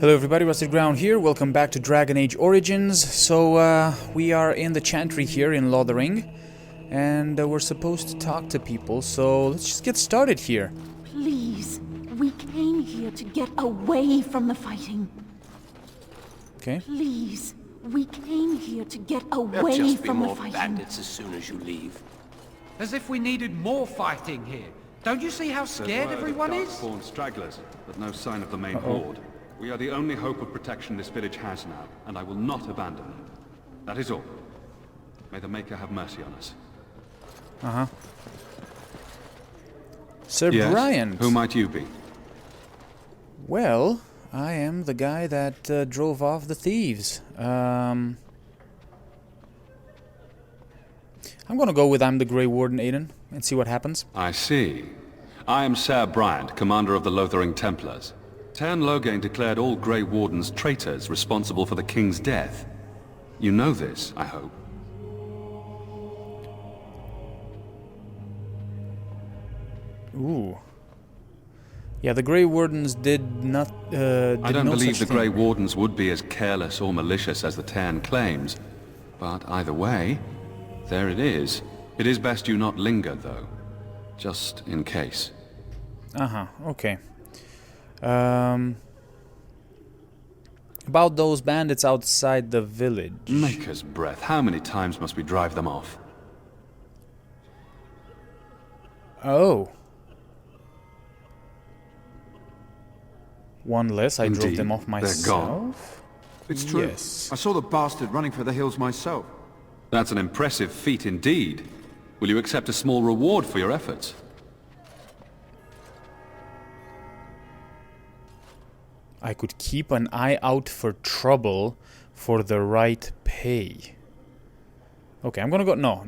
Hello everybody, Rusted Ground here. Welcome back to Dragon Age Origins. So, we are in the Chantry here in Lothering, and we're supposed to talk to people, so let's just get started here. Please, we came here to get away from the fighting. Okay. Please, we came here to get There'll away just be from the more fighting. bandits as soon as you leave. As if we needed more fighting here. Don't you see how scared everyone is? Darkspawn stragglers, but no sign of the main horde. We are the only hope of protection this village has now, and I will not abandon them. That is all. May the Maker have mercy on us. Sir Yes? Bryant. Who might you be? Well, I am the guy that drove off the thieves. I'm gonna go with I'm the Grey Warden, Aiden, and see what happens. I see. I am Sir Bryant, commander of the Lothering Templars. Tern Loghain declared all Grey Wardens traitors responsible for the king's death. You know this, I hope. Ooh. Yeah, the Grey Wardens did not. I don't no believe such the Grey thing. Wardens would be as careless or malicious as the Tern claims. But either way, there it is. It is best you not linger, though. Just in case. Okay. About those bandits outside the village. Maker's breath, how many times must we drive them off? Oh. One less, I drove Indeed, them off they're myself. gone. It's true. Yes. I saw the bastard running for the hills myself. That's an impressive feat indeed. Will you accept a small reward for your efforts? I could keep an eye out for trouble for the right pay. Okay, I'm gonna go... No.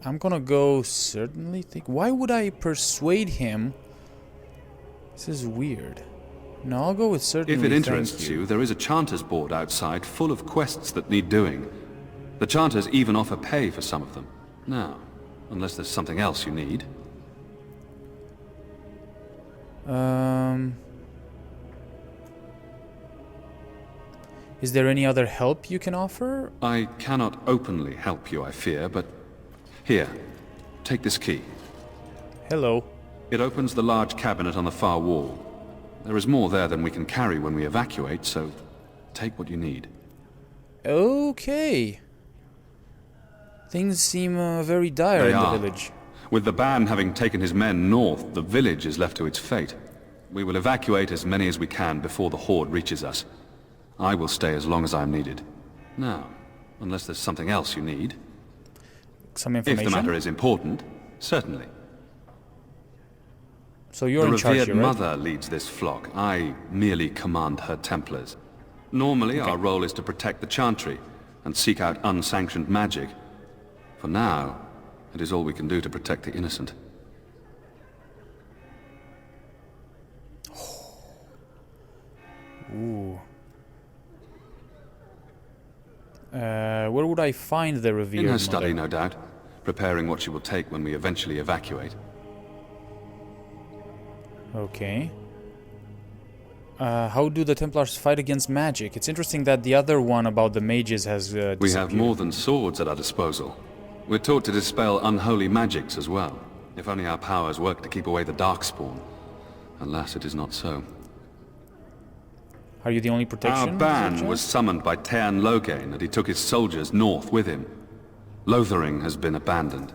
I'm gonna go certainly think... Why would I persuade him? This is weird. No, I'll go with certainly. If it thank interests you, there is a Chanter's board outside full of quests that need doing. The Chanters even offer pay for some of them. Now, unless there's something else you need. Is there any other help you can offer? I cannot openly help you, I fear, but... Here, take this key. Hello. It opens the large cabinet on the far wall. There is more there than we can carry when we evacuate, so take what you need. Okay. Things seem very dire They in are. the village. With the Ban having taken his men north, the village is left to its fate. We will evacuate as many as we can before the Horde reaches us. I will stay as long as I am needed. Now, unless there's something else you need. Some If information? the matter is important, certainly. So you're The in charge revered here, right? mother leads this flock. I merely command her Templars. Normally, our role is to protect the Chantry and seek out unsanctioned magic. For now, it is all we can do to protect the innocent. Ooh. Where would I find the revered In her mother? study, no doubt, preparing what she will take when we eventually evacuate. Okay. How do the Templars fight against magic? It's interesting that the other one about the mages has We have disappeared. more than swords at our disposal. We're taught to dispel unholy magics as well. If only our powers work to keep away the Darkspawn. Alas, it is not so. Are you the only protection? Our ban Sir was Jack? summoned by Tern Loghain, and he took his soldiers north with him. Lothering has been abandoned.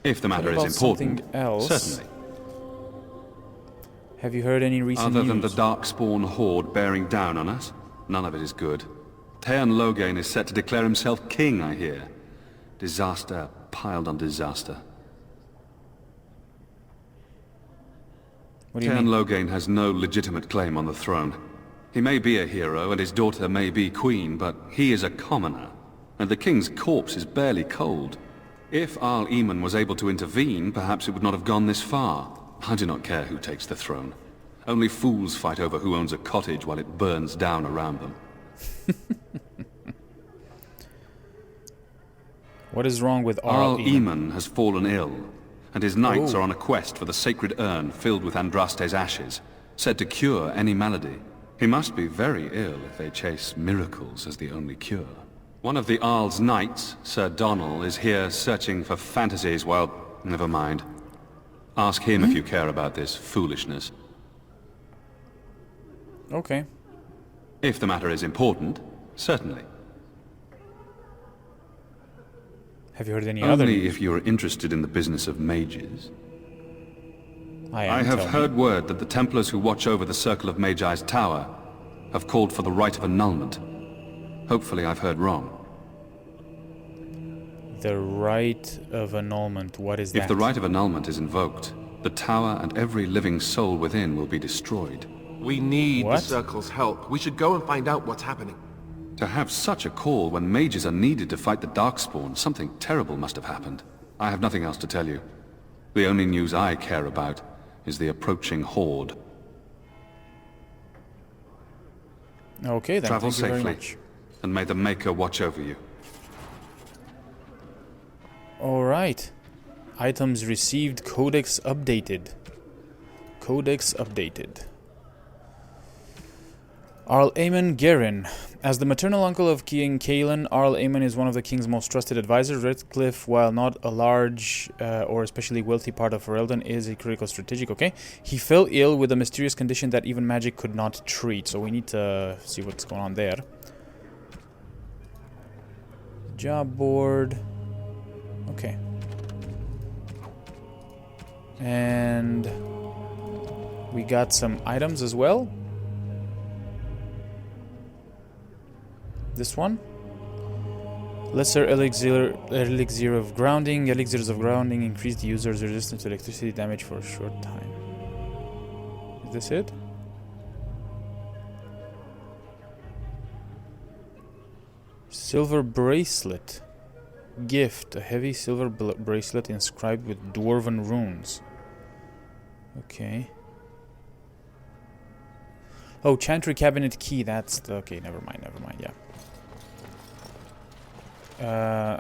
If the matter is about important, something else? certainly. Have you heard any recent Other than the news? Darkspawn horde bearing down on us, none of it is good. Tern Loghain is set to declare himself king, I hear. Disaster piled on disaster. What do you Tern mean? Loghain has no legitimate claim on the throne. He may be a hero, and his daughter may be queen, but he is a commoner, and the king's corpse is barely cold. If Arl Eamon was able to intervene, perhaps it would not have gone this far. I do not care who takes the throne. Only fools fight over who owns a cottage while it burns down around them. What is wrong with Arl Eamon? Eamon has fallen ill. and his knights Oh. are on a quest for the sacred urn filled with Andraste's ashes, said to cure any malady. He must be very ill if they chase miracles as the only cure. One of the Arl's knights, Sir Donnell, is here searching for fantasies. Well, never mind. Ask him if you care about this foolishness. Okay. If the matter is important, certainly. Have you heard any other Only news? if you are interested in the business of mages. I I am, have tell me. heard word that the Templars who watch over the Circle of Magi's tower have called for the Rite of Annulment. Hopefully I've heard wrong. The Rite of Annulment, what is that? If the Rite of Annulment is invoked, the tower and every living soul within will be destroyed. We need What? the Circle's help. We should go and find out what's happening. To have such a call when mages are needed to fight the Darkspawn, something terrible must have happened. I have nothing else to tell you. The only news I care about is the approaching horde. Okay, then. Travel Thank you very safely, much. and may the Maker watch over you. Alright. Items received, codex updated. Codex updated. Arl Aemon Garin. As the maternal uncle of King Kaelin, Arl Aemon is one of the king's most trusted advisors. Redcliffe, while not a large or especially wealthy part of Ferelden, is a critical strategic, okay? He fell ill with a mysterious condition that even magic could not treat, so we need to see what's going on there. Job board. Okay. And we got some items as well. This one. Lesser elixir of grounding. Elixirs of grounding increase the user's resistance to electricity damage for a short time. Is this it? Silver bracelet. Gift. A heavy silver bracelet inscribed with dwarven runes. Okay. Oh, Chantry Cabinet Key. That's the... Okay, never mind, yeah.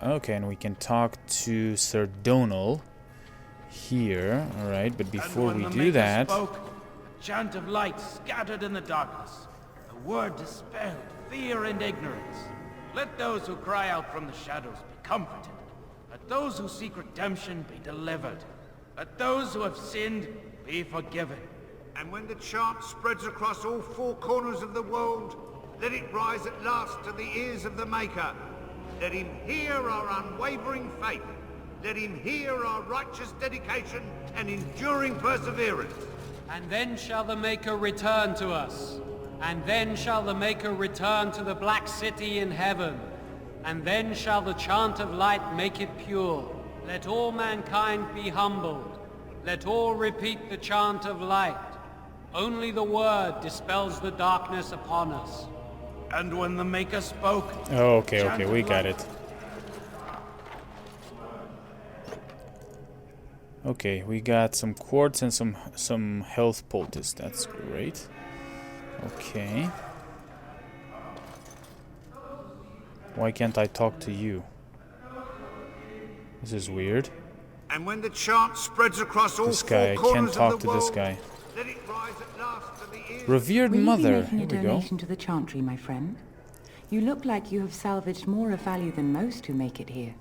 Okay, and we can talk to Sir Donal here. Alright, but before we do that... Spoke, a chant of light scattered in the darkness. A word dispelled fear and ignorance. Let those who cry out from the shadows be comforted. Let those who seek redemption be delivered. Let those who have sinned be forgiven. And when the chant spreads across all four corners of the world, let it rise at last to the ears of the Maker. Let him hear our unwavering faith. Let him hear our righteous dedication and enduring perseverance. And then shall the Maker return to us. And then shall the Maker return to the Black City in heaven. And then shall the chant of light make it pure. Let all mankind be humbled. Let all repeat the chant of light. Only the word dispels the darkness upon us. And when the Maker spoke... Oh, okay, we got it. Okay, we got some quartz and some health poultice. That's great. Okay. Why can't I talk to you? This is weird. And when the chant spreads across all This guy, I four can't corners talk of the to this world, guy. let it rise at last to the ears. Revered Will you Mother. be making Here a we go. donation to the Chantry, my friend? You look like you have salvaged more of value than most who make it here.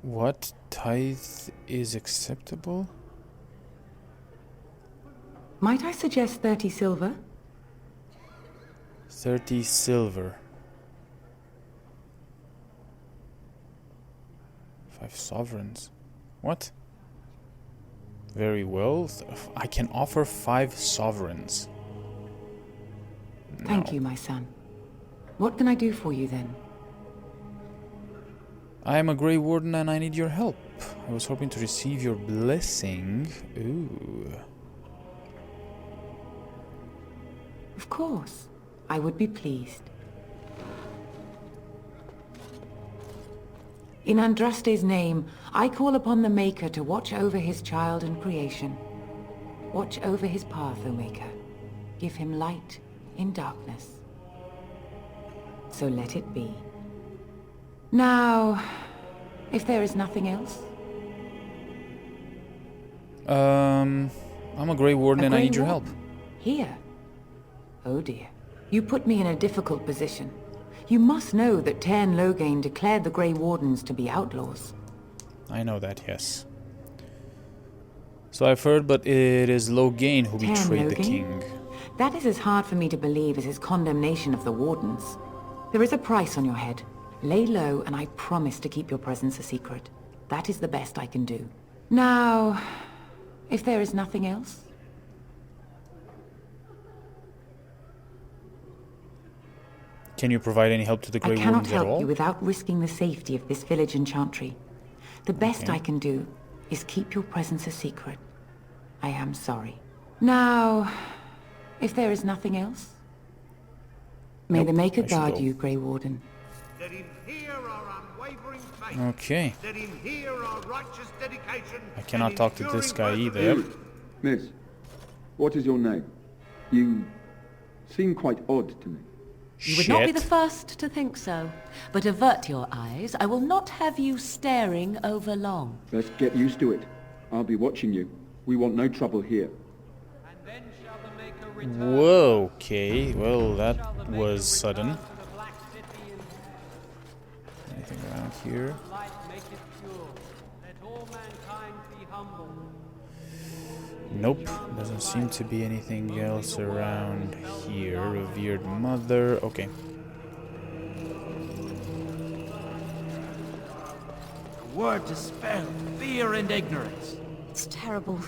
What tithe is acceptable? Might I suggest 30 silver? 30 silver. 5 sovereigns. What? Very well. I can offer 5 sovereigns. Thank No. you, my son. What can I do for you then? I am a Grey Warden and I need your help. I was hoping to receive your blessing. Ooh. Of course. I would be pleased. In Andraste's name, I call upon the Maker to watch over his child and creation. Watch over his path, O Maker. Give him light in darkness. So let it be. Now, if there is nothing else... I'm a Grey Warden and I need your help. Here? Oh dear. You put me in a difficult position. You must know that Tairn Loghain declared the Grey Wardens to be outlaws. I know that, yes. So I've heard, but it is Loghain who betrayed the king. That is as hard for me to believe as his condemnation of the Wardens. There is a price on your head. Lay low, and I promise to keep your presence a secret. That is the best I can do. Now, if there is nothing else... Can you provide any help to the Grey Wardens at all? I cannot help you without risking the safety of this village in Chantry. The best I can do is keep your presence a secret. I am sorry. Now, if there is nothing else... May the Maker guard you, Grey Warden. Let him hear our unwavering faith. Okay. Let him hear our righteous dedication. I cannot talk to this guy either. Miss, what is your name? You seem quite odd to me. You would not be the first to think so. But avert your eyes. I will not have you staring over long. Best get used to it. I'll be watching you. We want no trouble here. And then shall the Maker return. Whoa, okay. Well, that was sudden. Anything around here? Light make it pure. Let all mankind be humble. Nope, doesn't seem to be anything else around here. Revered Mother, okay. The word dispelled fear and ignorance. It's terrible.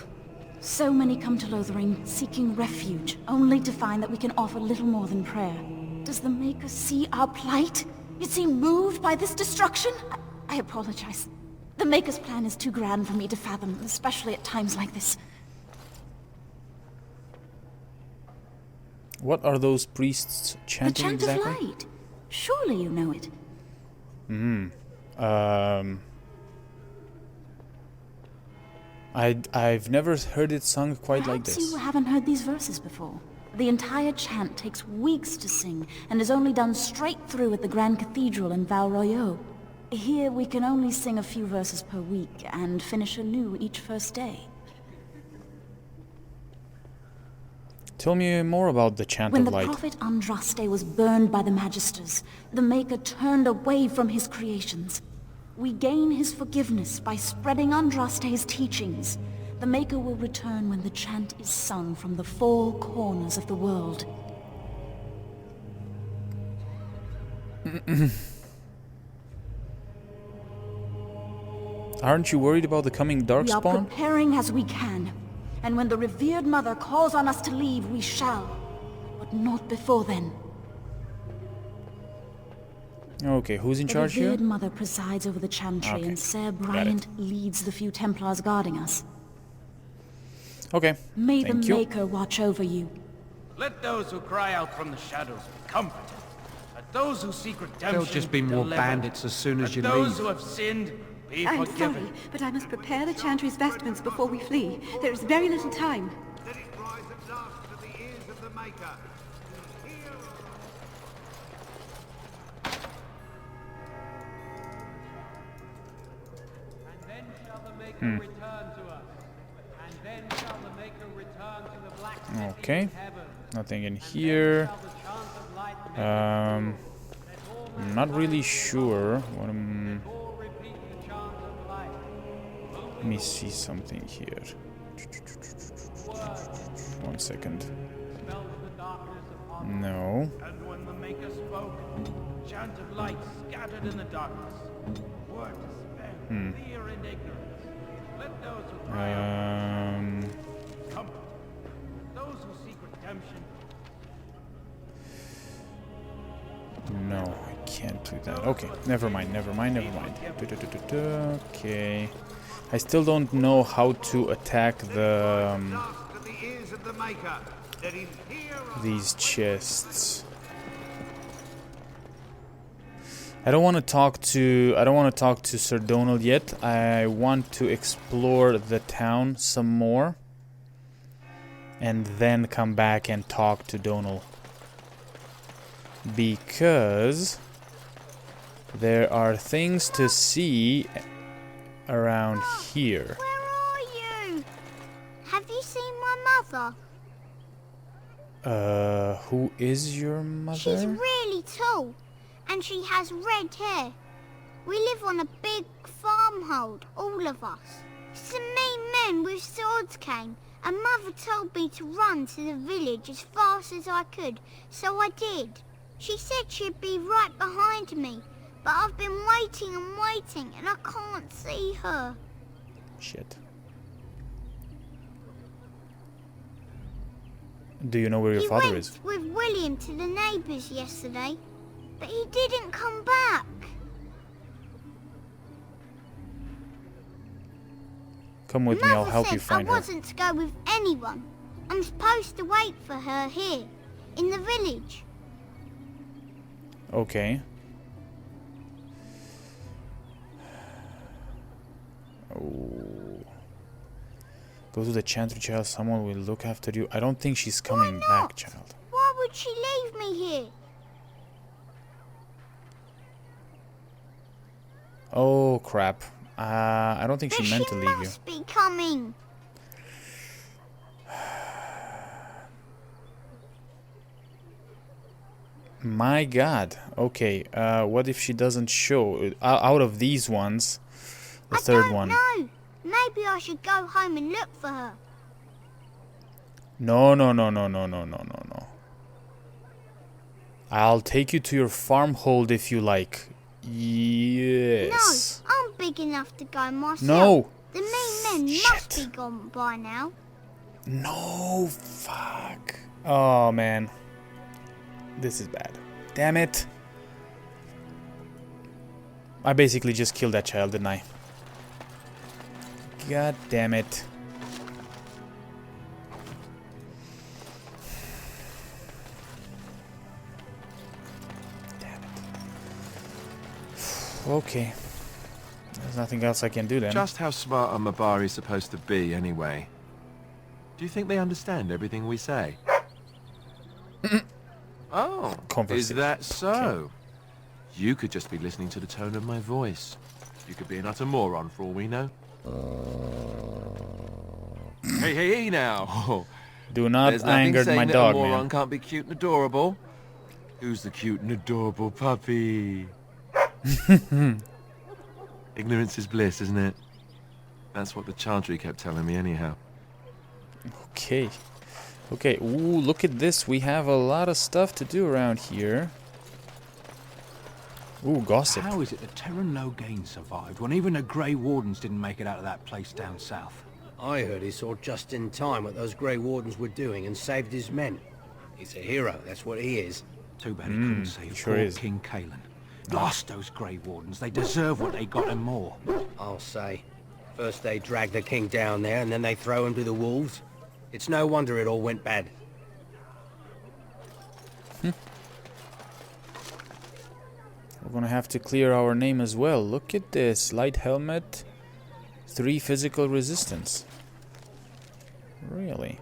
So many come to Lothering, seeking refuge, only to find that we can offer little more than prayer. Does the Maker see our plight? Is he moved by this destruction? I apologize. The Maker's plan is too grand for me to fathom, especially at times like this. What are those priests chanting exactly? The Chant of Light. Surely you know it. I've never heard it sung quite like this. Perhaps you haven't heard these verses before. The entire chant takes weeks to sing, and is only done straight through at the Grand Cathedral in Val Royeaux. Here we can only sing a few verses per week, and finish anew each first day. Tell me more about the Chant When of the Light. prophet Andraste was burned by the Magisters, the Maker turned away from his creations. We gain his forgiveness by spreading Andraste's teachings. The Maker will return when the chant is sung from the four corners of the world. Aren't you worried about the coming We are Darkspawn? preparing as we can. And when the revered Mother calls on us to leave, we shall. But not before then. Okay, who's in charge The here? revered Mother presides over the chantry, Okay, and Ser got it. Bryant leads the few Templars guarding us. Okay, May the thank you. Maker watch over you. Let those who cry out from the shadows be comforted. Let those who seek redemption There'll just be more delivered. bandits as soon as Let you those leave. who have sinned be I'm forgiven. sorry, but I must prepare the chantry's vestments before we flee. There is very little time. Let it rise at last to the ears of the Maker. Hear And then shall the Maker return to us. And then shall the Maker return to the black city Okay, in heaven. nothing in here. Shall the chant of light make it I'm not really sure. What all repeat the chant of light. let me see something here. 1 second. Dispels the darkness upon No. And when the Maker spoke, the chant of light scattered in the darkness. Word dispelled fear and ignorance. Let those who cry out comfort. Those who seek redemption. No, I can't do that. Okay, never mind. Okay. I still don't know how to attack the last to the ears of the Maker. Let him hear our these chests. I don't want to talk to Sir Donald yet. I want to explore the town some more and then come back and talk to Donald. Because There are things to see around here. Where are you? Have you seen my mother? Who is your mother? She's really tall, and she has red hair. We live on a big farmhold, all of us. Some mean men with swords came, and Mother told me to run to the village as fast as I could, so I did. She said she'd be right behind me, but I've been waiting and waiting, and I can't see her. Shit. Do you know where your father is? He went with William to the neighbours yesterday, but he didn't come back. Come with me, I'll help you find her. I wasn't to go with anyone. I'm supposed to wait for her here, in the village. Okay. Oh. Go to the chantry, child. Someone will look after you. I don't think she's coming back, child. Why would she leave me here? Oh, crap. I don't think she meant to leave you. She must be coming. My God. Okay. What if she doesn't show? Out of these ones, the third one. No. Maybe I should go home and look for her. No. I'll take you to your farmhold if you like. Yes. No, I'm big enough to go myself. No. The mean men must be gone by now. No, fuck. Oh, man. This is bad. Damn it. I basically just killed that child, didn't I? God damn it. Damn it. Okay. There's nothing else I can do then. Just how smart are Mabari supposed to be, anyway? Do you think they understand everything we say? Oh, is that so? Okay. You could just be listening to the tone of my voice. You could be an utter moron for all we know. Hey, now. Do not anger my dog, man. A moron man. Can't be cute and adorable. Who's the cute and adorable puppy? Ignorance is bliss, isn't it? That's what the Chantry kept telling me anyhow. Okay. Okay, ooh, look at this. We have a lot of stuff to do around here. Ooh, gossip. How is it that Terran Logain survived when even the Grey Wardens didn't make it out of that place down south? I heard he saw just in time what those Grey Wardens were doing and saved his men. He's a hero, that's what he is. Too bad he couldn't save sure poor is. King Kalen. Lost those Grey Wardens. They deserve what they got and more. I'll say. First they drag the king down there and then they throw him to the wolves. It's no wonder it all went bad. We're gonna have to clear our name as well. Look at this. Light helmet. 3 physical resistance. Really?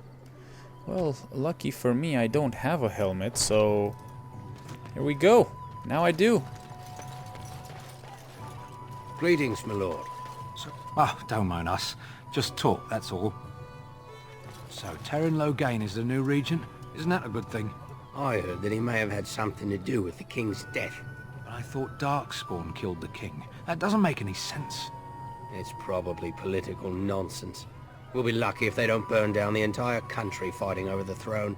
Well, lucky for me, I don't have a helmet, so... Here we go. Now I do. Greetings, my lord. Don't mind us. Just talk, that's all. So, Terran Logain is the new regent? Isn't that a good thing? I heard that he may have had something to do with the king's death. But I thought Darkspawn killed the king. That doesn't make any sense. It's probably political nonsense. We'll be lucky if they don't burn down the entire country fighting over the throne.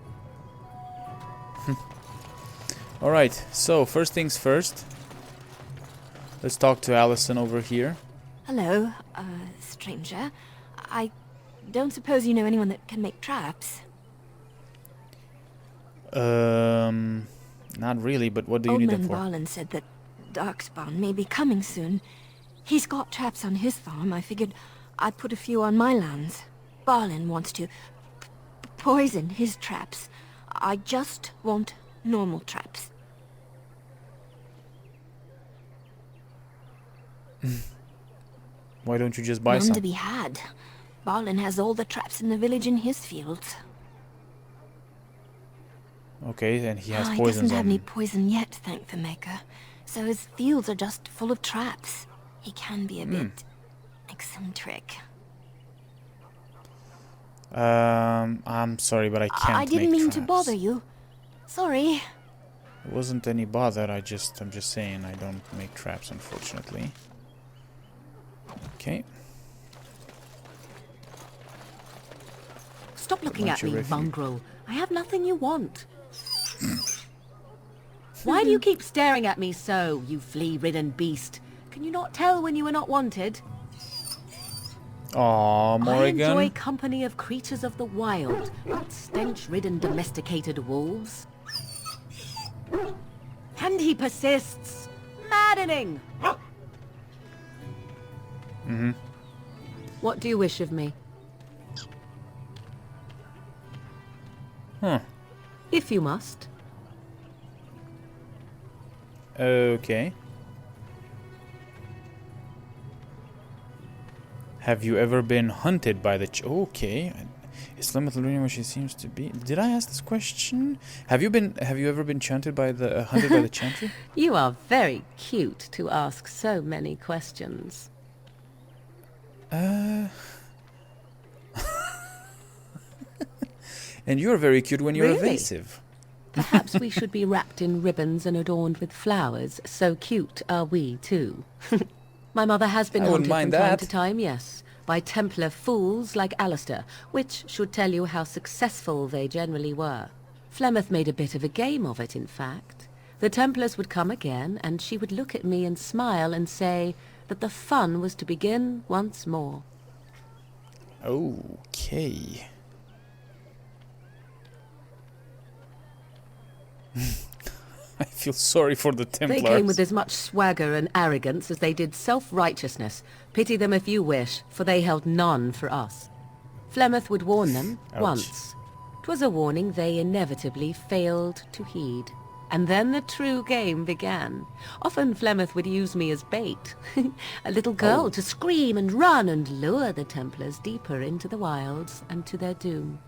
Alright, so first things first. Let's talk to Allison over here. Hello, stranger. I don't suppose you know anyone that can make traps? Not really, but what do you need them for? Old man Barlin said that Darkspawn may be coming soon. He's got traps on his farm. I figured I'd put a few on my lands. Barlin wants to poison his traps. I just want normal traps. Why don't you just buy None some? to be had. Barlin has all the traps in the village in his fields. Okay, and he has He poisons doesn't have on any poison yet, thank the Maker. so his fields are just full of traps. He can be a bit eccentric. I'm sorry, but I can't I didn't make mean traps. to bother you. Sorry. It wasn't any bother, I'm just saying I don't make traps, unfortunately. Okay. Stop looking at me, mongrel. I have nothing you want. Why do you keep staring at me so, you flea-ridden beast? Can you not tell when you are not wanted? Aw, Morrigan. I enjoy company of creatures of the wild, not stench-ridden domesticated wolves. And he persists. Maddening! What do you wish of me? Huh. If you must. Okay. Have you ever been hunted by the okay. Is Lemeth learning where she seems to be? Did I ask this question? Have you ever been hunted by the chantry? You are very cute to ask so many questions. And you're very cute when you're Really? evasive. Perhaps we should be wrapped in ribbons and adorned with flowers. So cute are we, too. My mother has been I wouldn't haunted from mind time that. to time, yes, by Templar fools like Alistair, which should tell you how successful they generally were. Flemeth made a bit of a game of it, in fact. The Templars would come again, and she would look at me and smile and say that the fun was to begin once more. Okay. I feel sorry for the Templars. They came with as much swagger and arrogance as they did self-righteousness. Pity them if you wish, for they held none for us. Flemeth would warn them Ouch. once. 'Twas a warning they inevitably failed to heed. And then the true game began. Often Flemeth would use me as bait. A little girl to scream and run and lure the Templars deeper into the wilds and to their doom.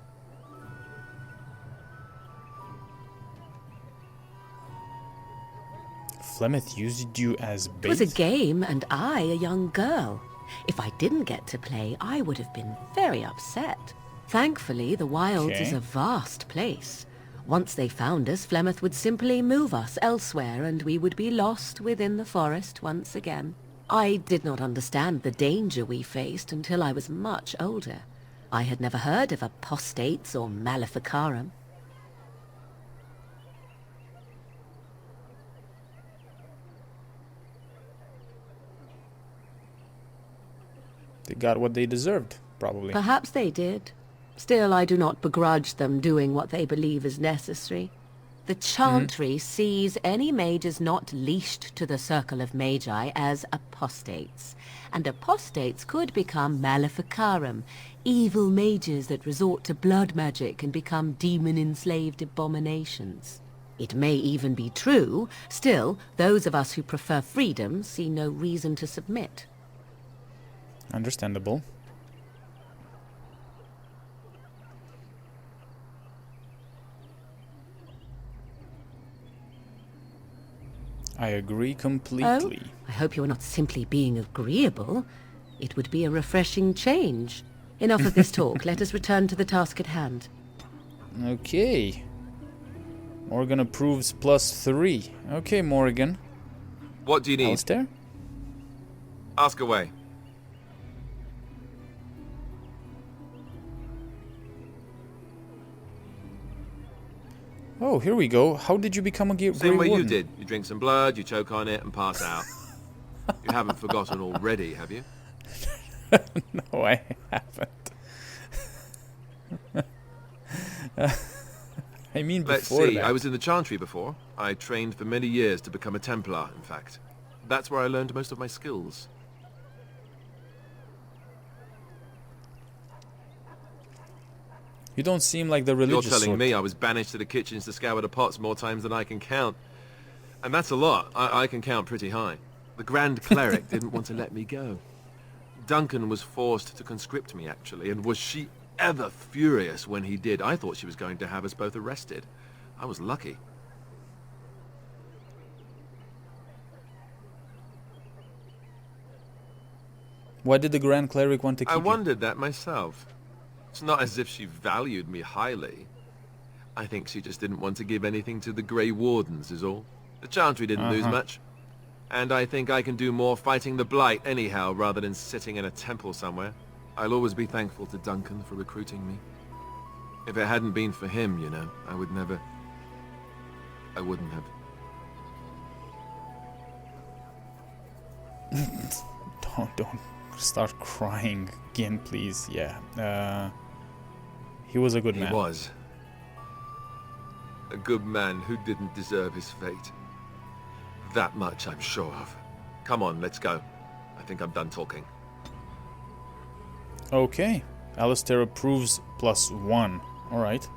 Flemeth used you as bait? It was a game, and I a young girl. If I didn't get to play, I would have been very upset. Thankfully, the wilds is Okay. a vast place. Once they found us, Flemeth would simply move us elsewhere, and we would be lost within the forest once again. I did not understand the danger we faced until I was much older. I had never heard of apostates or maleficarum. They got what they deserved, probably. Perhaps they did. Still, I do not begrudge them doing what they believe is necessary. The Chantry sees any mages not leashed to the circle of magi as apostates. And apostates could become maleficarum, evil mages that resort to blood magic and become demon-enslaved abominations. It may even be true. Still, those of us who prefer freedom see no reason to submit. Understandable. I agree completely. Oh, I hope you are not simply being agreeable. It would be a refreshing change. Enough of this talk. Let us return to the task at hand. Okay. Morgan approves +3. Okay, Morgan. What do you need? Alistair? Ask away. Oh, here we go. How did you become a Grey Same way Warden? you did. You drink some blood, you choke on it, and pass out. You haven't forgotten already, have you? No, I haven't. I mean, Let's before see. that. I was in the Chantry before. I trained for many years to become a Templar, in fact. That's where I learned most of my skills. You don't seem like the religious You're telling sort. me I was banished to the kitchens to scour the pots more times than I can count. And that's a lot. I can count pretty high. The Grand Cleric didn't want to let me go. Duncan was forced to conscript me, actually, and was she ever furious when he did. I thought she was going to have us both arrested. I was lucky. Why did the Grand Cleric want to keep I you? wondered that myself. It's not as if she valued me highly. I think she just didn't want to give anything to the Grey Wardens is all. The Chantry didn't lose much. And I think I can do more fighting the Blight anyhow, rather than sitting in a temple somewhere. I'll always be thankful to Duncan for recruiting me. If it hadn't been for him, you know, I wouldn't have. Don't start crying again, please. Yeah. He was a good man. He was. A good man who didn't deserve his fate. That much I'm sure of. Come on, let's go. I think I'm done talking. Okay. Alistair approves +1. Alright.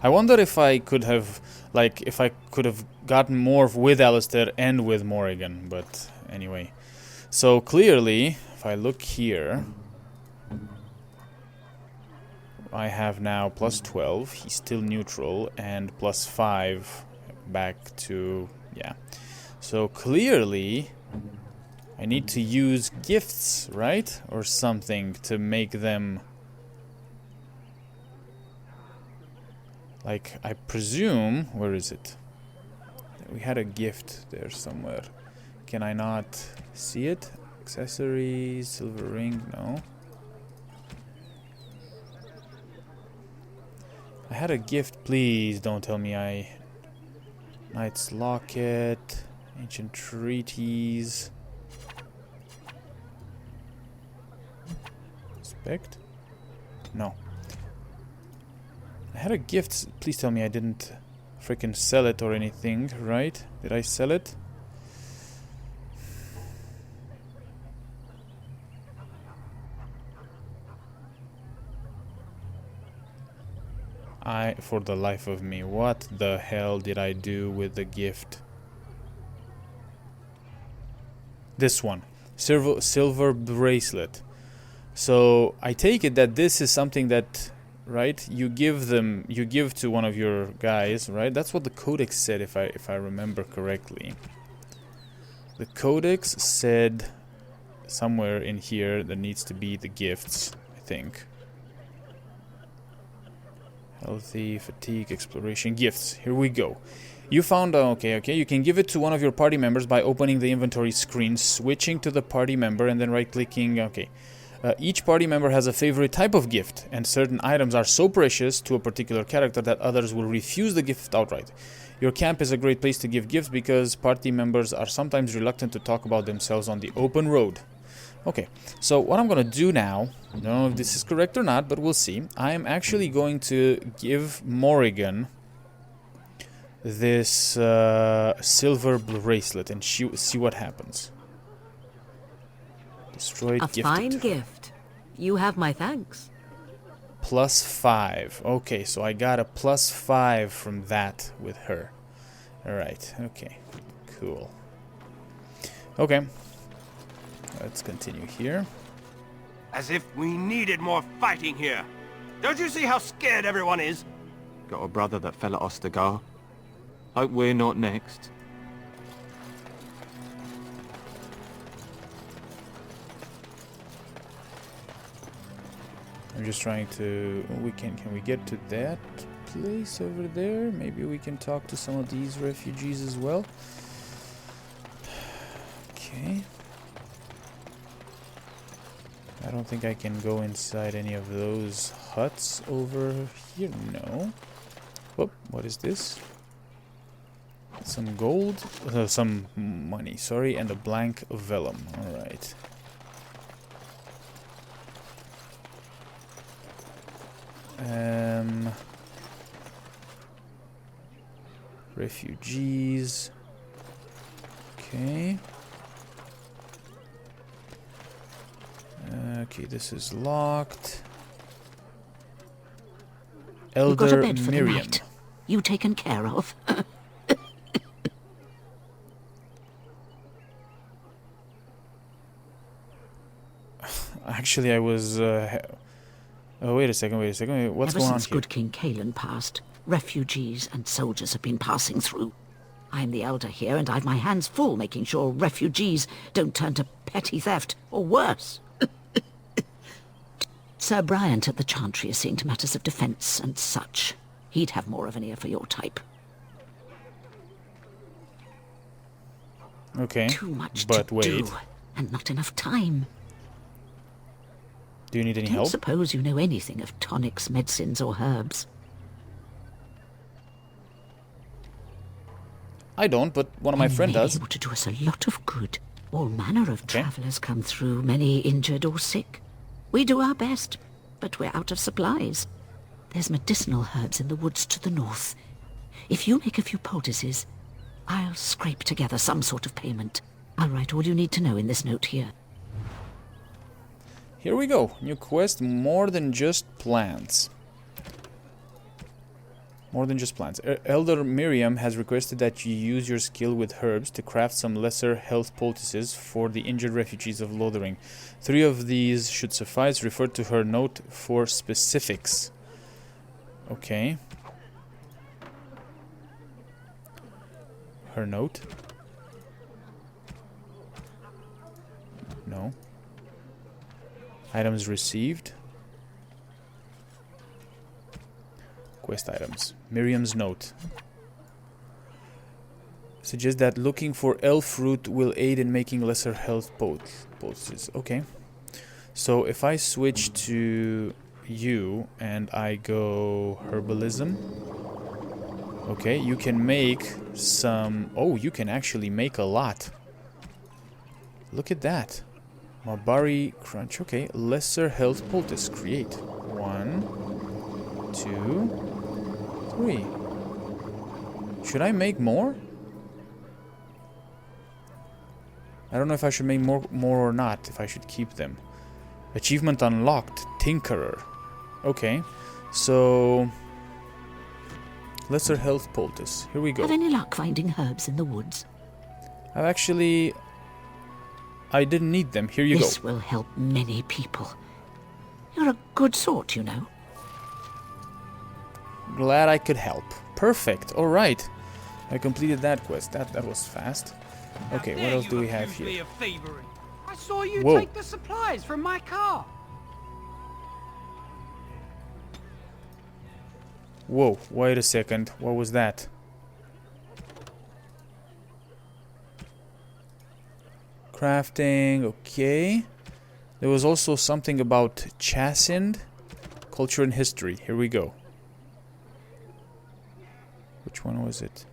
I wonder if I could have, gotten more with Alistair and with Morrigan, but anyway. So clearly, if I look here, I have now +12, he's still neutral, and +5 back to, yeah. So clearly, I need to use gifts, right? Or something to make them... Like, I presume... Where is it? We had a gift there somewhere. Can I not see it? Accessories, silver ring, no. I had a gift, please don't tell me I... Knight's Locket, Ancient Treaties... Respect? No. I had a gift, please tell me I didn't freaking sell it or anything, right? Did I sell it? For the life of me, what the hell did I do with the gift? This one. Silver bracelet. So, I take it that this is something that, right, you give to one of your guys, right? That's what the codex said, if I remember correctly. The codex said somewhere in here there needs to be the gifts, I think. Healthy, fatigue, exploration, gifts. Here we go. You found, okay, you can give it to one of your party members by opening the inventory screen, switching to the party member, and then right-clicking, okay. Each party member has a favorite type of gift, and certain items are so precious to a particular character that others will refuse the gift outright. Your camp is a great place to give gifts because party members are sometimes reluctant to talk about themselves on the open road. Okay, so what I'm going to do now, I don't know if this is correct or not, but we'll see. I am actually going to give Morrigan this silver bracelet and see what happens. Destroyed, gifted. A fine gift. You have my thanks. +5. Okay, so I got a +5 from that with her. Alright, okay. Cool. Okay. Let's continue here. As if we needed more fighting here. Don't you see how scared everyone is? Got a brother that fell at Ostagar. Hope we're not next. I'm just trying to... Can we get to that place over there? Maybe we can talk to some of these refugees as well. Okay. I don't think I can go inside any of those huts over here. No. Whoop, what is this? Some gold? Some money, sorry, and a blank vellum. Alright. Refugees. Okay. Okay, this is locked. Elder You've got a bed for Miriam. the night. You taken care of. Actually, I was... Oh, wait a second. What's Ever going on since here? good King Kalen passed, refugees and soldiers have been passing through. I'm the elder here, and I've my hands full making sure refugees don't turn to petty theft, or worse. Sir Bryant at the Chantry is seeing to matters of defence and such. He'd have more of an ear for your type. Okay, Too much but to wait. do, and not enough time. Do you need any Don't help? suppose you know anything of tonics, medicines, or herbs. I don't, but one of my friends does. Able to do us a lot of good. All manner of travellers come through, many injured or sick. We do our best, but we're out of supplies. There's medicinal herbs in the woods to the north. If you make a few poultices, I'll scrape together some sort of payment. I'll write all you need to know in this note here. Here we go. New quest, more than just plants. More than just plants. Elder Miriam has requested that you use your skill with herbs to craft some lesser health poultices for the injured refugees of Lothering. 3 of these should suffice. Refer to her note for specifics. Okay. Her note? No. Items received. Quest items. Miriam's note. Suggests that looking for elf root will aid in making lesser health poultices. Okay. So if I switch to you and I go herbalism. Okay, you can make some... Oh, you can actually make a lot. Look at that. Mabari crunch. Okay, lesser health poultice. Create. 1, 2, 3. Should I make more? I don't know if I should make more or not. If I should keep them. Achievement unlocked. Tinkerer. Okay, so lesser health poultice. Here we go. Have any luck finding herbs in the woods? I've actually... I didn't need them. Here you go. This will help many people. You're a good sort, you know. Glad I could help. Perfect. All right. I completed that quest. That was fast. Okay, what else do we have here? I saw you Whoa. take the supplies from my car. Whoa, wait a second. What was that? Crafting, okay. There was also something about chastened. Culture and history. Here we go. Which one was it?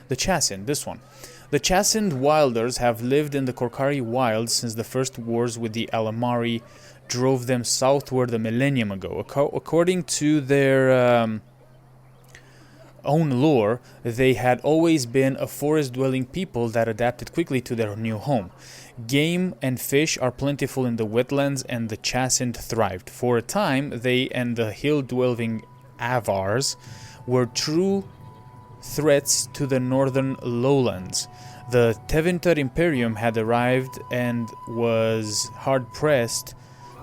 The chastened, this one. The chastened wilders have lived in the Qunari wilds since the first wars with the Alamari drove them southward a millennium ago. According to their own lore, they had always been a forest-dwelling people that adapted quickly to their new home. Game and fish are plentiful in the wetlands, and the chastened thrived. For a time, they and the hill-dwelling Avars were true threats to the northern lowlands. The Tevinter Imperium had arrived and was hard-pressed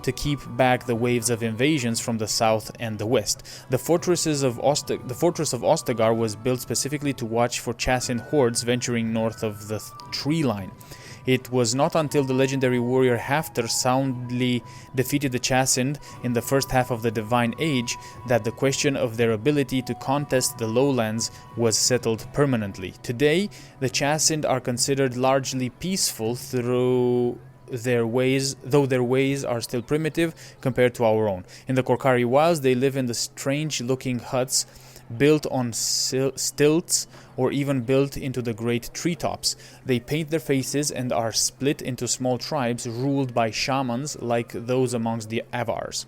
to keep back the waves of invasions from the south and the west. The fortress of Ostagar was built specifically to watch for chastened hordes venturing north of the tree line. It was not until the legendary warrior Hafter soundly defeated the chastened in the first half of the Divine Age that the question of their ability to contest the lowlands was settled permanently. Today, the chastened are considered largely peaceful though their ways are still primitive compared to our own. In the Qunari wilds, they live in the strange-looking huts built on stilts or even built into the great treetops. They paint their faces and are split into small tribes ruled by shamans like those amongst the Avars.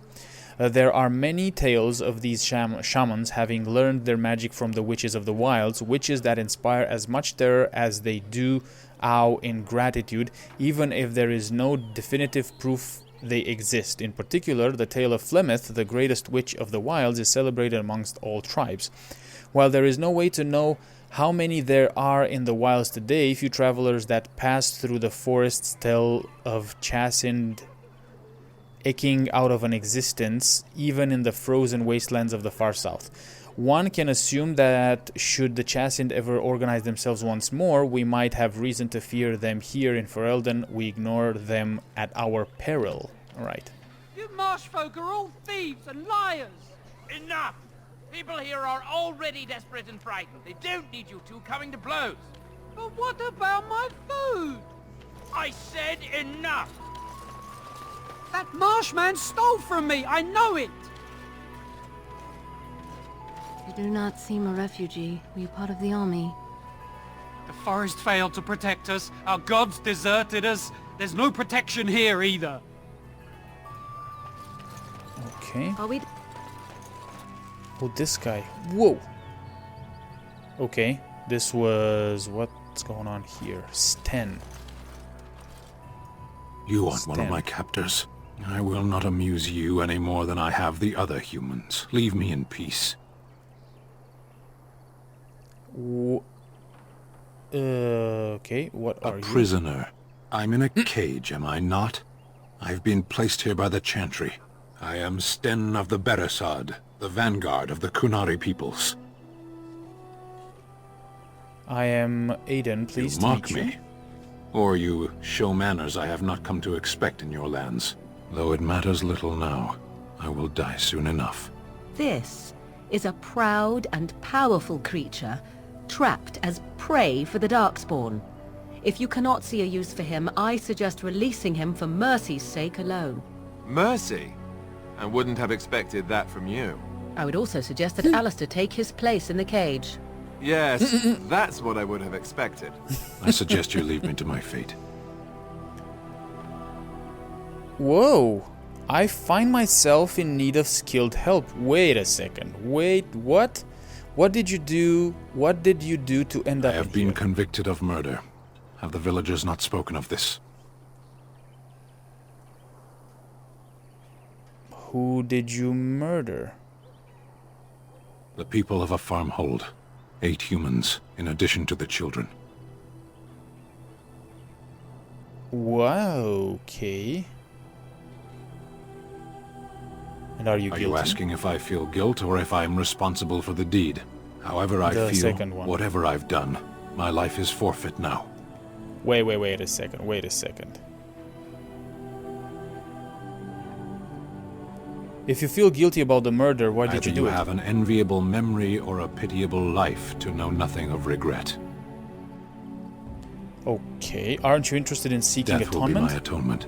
There are many tales of these shamans having learned their magic from the witches of the wilds, witches that inspire as much terror as they do awe in gratitude, even if there is no definitive proof they exist. In particular, the tale of Flemeth, the greatest witch of the wilds, is celebrated amongst all tribes. While there is no way to know how many there are in the wilds today, few travelers that pass through the forests tell of chastened aching out of an existence, even in the frozen wastelands of the far south. One can assume that should the Chasind ever organize themselves once more, we might have reason to fear them here in Ferelden. We ignore them at our peril. Alright. You marsh folk are all thieves and liars! Enough! People here are already desperate and frightened. They don't need you two coming to blows. But what about my food? I said enough! That marshman stole from me, I know it! You do not seem a refugee. Were you part of the army? The forest failed to protect us. Our gods deserted us. There's no protection here either. Okay. Are we... Oh, this guy. Whoa! Okay, this was... What's going on here? Sten. You aren't one of my captors. I will not amuse you any more than I have the other humans. Leave me in peace. Okay, what are you? A prisoner. I'm in a cage, am I not? I've been placed here by the Chantry. I am Sten of the Beresad, the vanguard of the Qunari peoples. I am Aiden, pleased to meet you. You mock me. Or you show manners I have not come to expect in your lands. Though it matters little now. I will die soon enough. This is a proud and powerful creature, trapped as prey for the Darkspawn. If you cannot see a use for him, I suggest releasing him for mercy's sake alone. Mercy? I wouldn't have expected that from you. I would also suggest that Alistair take his place in the cage. Yes, that's what I would have expected. I suggest you leave me to my fate. Whoa! I find myself in need of skilled help. Wait a second. Wait, what? What did you do? What did you do to end up I have been convicted of murder. Have the villagers not spoken of this? Who did you murder? The people of a farmhold. 8 humans, in addition to the children. Wow, okay. And are you guilty? Are you asking if I feel guilt or if I am responsible for the deed? However I feel, second one. whatever I've done, my life is forfeit now. Wait a second, wait a second. If you feel guilty about the murder, why did you do it? Either you have an enviable memory or a pitiable life to know nothing of regret. Okay, aren't you interested in seeking Death atonement? will be my atonement.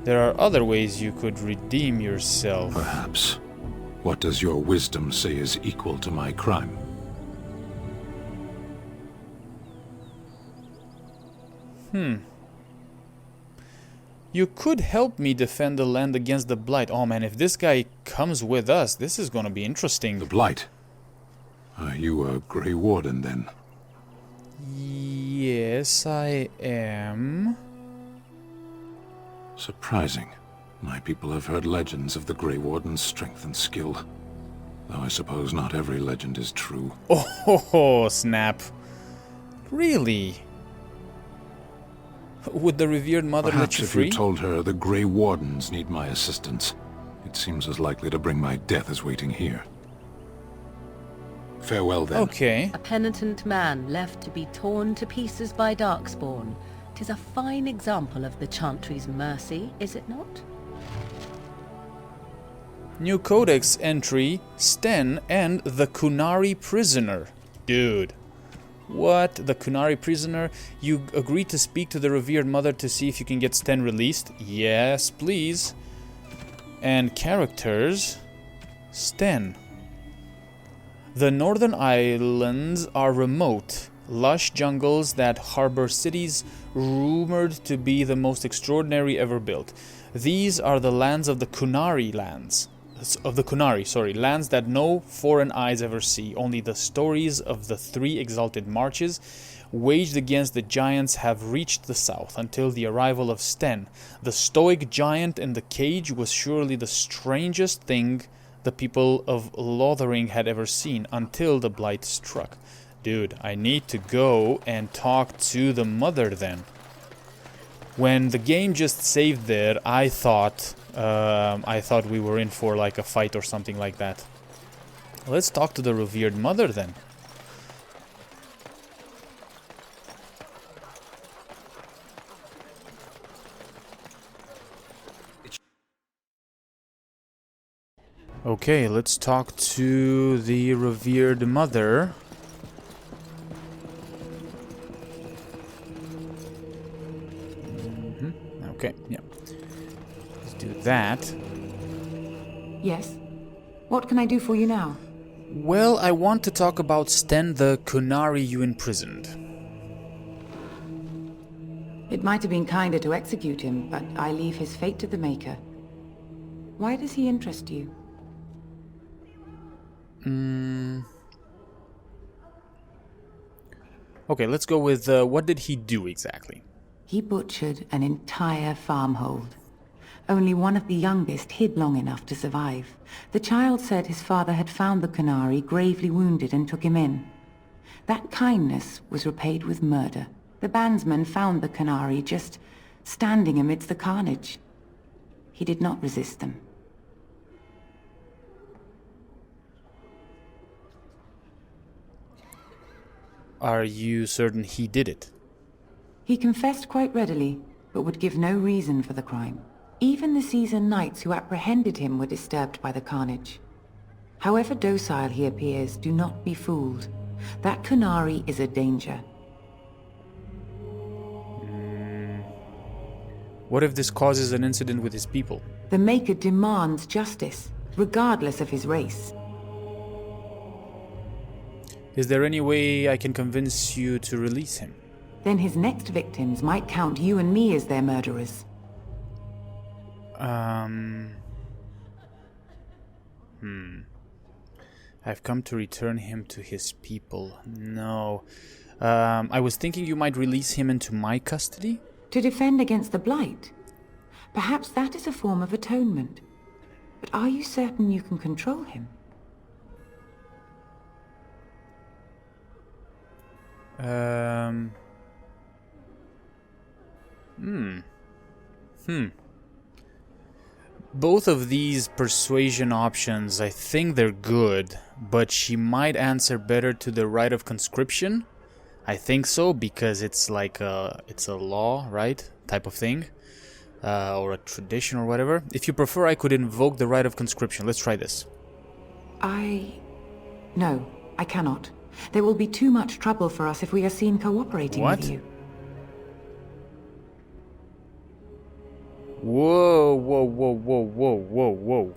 There are other ways you could redeem yourself. Perhaps. What does your wisdom say is equal to my crime? You could help me defend the land against the Blight. Oh man, if this guy comes with us, this is gonna be interesting. The Blight? Are you a Grey Warden, then? Yes, I am. Surprising. My people have heard legends of the Grey Warden's strength and skill. Though I suppose not every legend is true. Oh, snap. Really? Would the revered mother let Perhaps you if free? you told her the Grey Wardens need my assistance, it seems as likely to bring my death as waiting here. Farewell, then. Okay. A penitent man left to be torn to pieces by Darkspawn. 'Tis a fine example of the Chantry's mercy, is it not? New codex entry, Sten and the Qunari prisoner. Dude. What? The Qunari prisoner? You agreed to speak to the revered mother to see if you can get Sten released? Yes, please. And characters. Sten. The northern islands are remote, lush jungles that harbor cities rumored to be the most extraordinary ever built. These are the lands of the Qunari lands. Lands that no foreign eyes ever see. Only the stories of the 3 exalted marches waged against the giants have reached the south until the arrival of Sten. The stoic giant in the cage was surely the strangest thing the people of Lothering had ever seen until the Blight struck. Dude, I need to go and talk to the mother then. When the game just saved there, I thought we were in for like a fight or something like that. Let's talk to the revered mother then. Okay, let's talk to the revered mother. Okay, yeah. Let's do that. Yes? What can I do for you now? Well, I want to talk about Sten the Qunari you imprisoned. It might have been kinder to execute him, but I leave his fate to the Maker. Why does he interest you? Okay, let's go with what did he do exactly? He butchered an entire farmhold. Only one of the youngest hid long enough to survive. The child said his father had found the Qunari gravely wounded and took him in. That kindness was repaid with murder. The bandsman found the Qunari just standing amidst the carnage. He did not resist them. Are you certain he did it? He confessed quite readily, but would give no reason for the crime. Even the seasoned knights who apprehended him were disturbed by the carnage. However docile he appears, do not be fooled. That Qunari is a danger. What if this causes an incident with his people? The Maker demands justice, regardless of his race. Is there any way I can convince you to release him? Then his next victims might count you and me as their murderers. I've come to return him to his people. No. I was thinking you might release him into my custody? To defend against the Blight. Perhaps that is a form of atonement. But are you certain you can control him? Both of these persuasion options, I think they're good, but she might answer better to the Rite of Conscription. I think so, because it's like it's a law, right? Type of thing. Or a tradition or whatever. If you prefer, I could invoke the Rite of Conscription. Let's try this. No, I cannot. There will be too much trouble for us if we are seen cooperating with you. Whoa, whoa, whoa, whoa, whoa, whoa, whoa.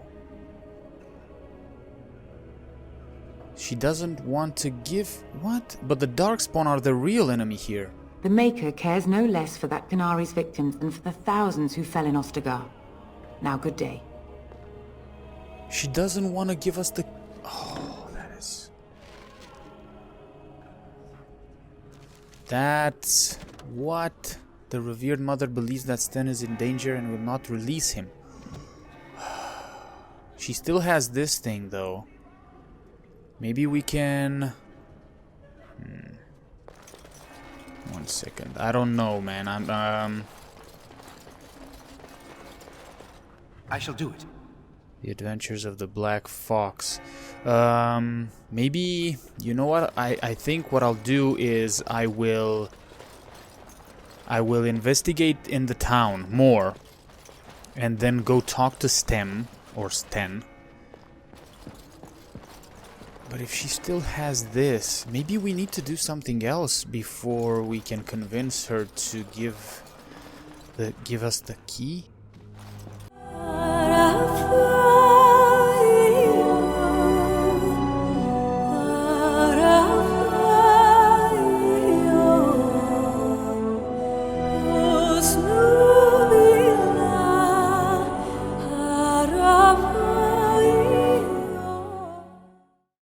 She doesn't want to give... What? But the Darkspawn are the real enemy here. The Maker cares no less for that Qunari's victims than for the thousands who fell in Ostagar. Now, good day. She doesn't want to give us the... Oh, that is... That's... What? The revered mother believes that Sten is in danger and will not release him. She still has this thing, though. Maybe we can... One second. I don't know, man. I shall do it. The Adventures of the Black Fox. Maybe... You know what? I think what I'll do is I will investigate in the town more. And then go talk to Sten. Or Sten. But if she still has this, maybe we need to do something else before we can convince her to give us the key.